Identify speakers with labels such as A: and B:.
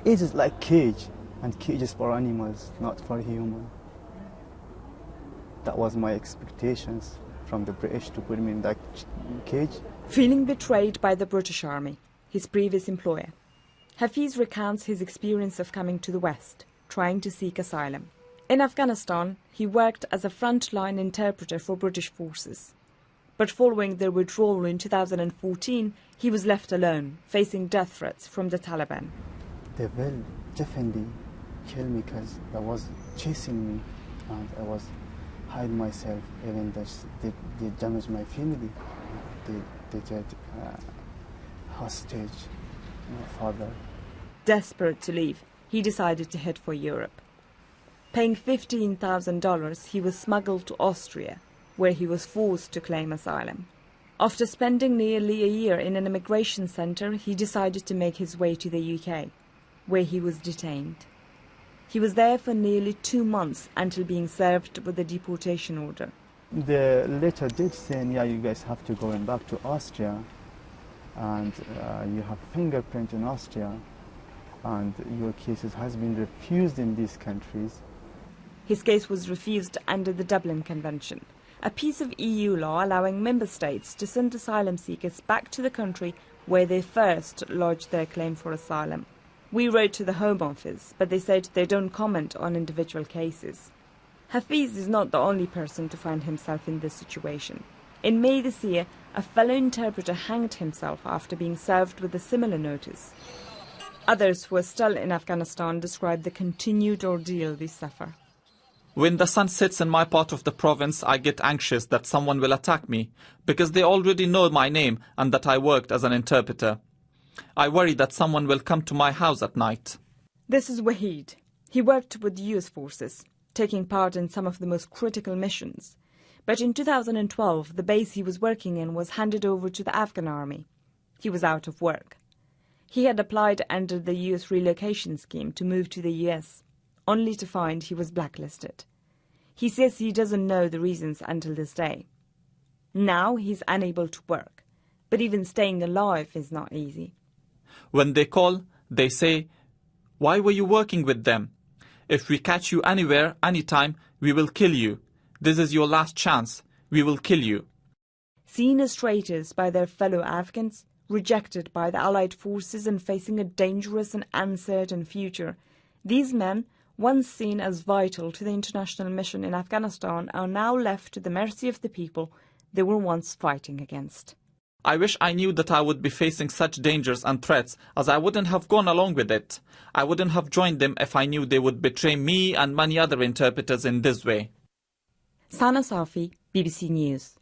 A: It is like cage, and cage is for animals, not for human. That was my expectations from the British, to put me in that cage.
B: Feeling betrayed by the British Army, his previous employer, Hafiz recounts his experience of coming to the West, trying to seek asylum. In Afghanistan, he worked as a frontline interpreter for British forces. But following their withdrawal in 2014, he was left alone, facing death threats from the Taliban.
A: They will definitely kill me because they was chasing me, and I was hide myself. Even they damaged my family. They get hostage my father.
B: Desperate to leave, he decided to head for Europe. Paying $15,000, he was smuggled to Austria, where he was forced to claim asylum. After spending nearly a year in an immigration centre, he decided to make his way to the UK, where he was detained. He was there for nearly 2 months until being served with a deportation order.
A: The letter did say, yeah, you guys have to go back to Austria, and you have fingerprint in Austria, and your cases has been refused in these countries.
B: His case was refused under the Dublin Convention, a piece of EU law allowing member states to send asylum seekers back to the country where they first lodged their claim for asylum. We wrote to the Home Office, but they said they don't comment on individual cases. Hafiz is not the only person to find himself in this situation. In May this year, a fellow interpreter hanged himself after being served with a similar notice. Others who are still in Afghanistan describe the continued ordeal they suffer.
C: When the sun sets in my part of the province, I get anxious that someone will attack me, because they already know my name and that I worked as an interpreter. I worry that someone will come to my house at night.
B: This is Wahid. He worked with the US forces, taking part in some of the most critical missions. But in 2012, the base he was working in was handed over to the Afghan army. He was out of work. He had applied under the US relocation scheme to move to the US, only to find he was blacklisted. He says he doesn't know the reasons until this day. Now he's unable to work, but even staying alive is not easy.
C: When they call, they say, "Why were you working with them? If we catch you anywhere, anytime, we will kill you. This is your last chance. We will kill you."
B: Seen as traitors by their fellow Afghans, rejected by the Allied forces and facing a dangerous and uncertain future, these men, once seen as vital to the international mission in Afghanistan, are now left to the mercy of the people they were once fighting against.
C: I wish I knew that I would be facing such dangers and threats, as I wouldn't have gone along with it. I wouldn't have joined them if I knew they would betray me and many other interpreters in this way.
B: Sana Safi, BBC News.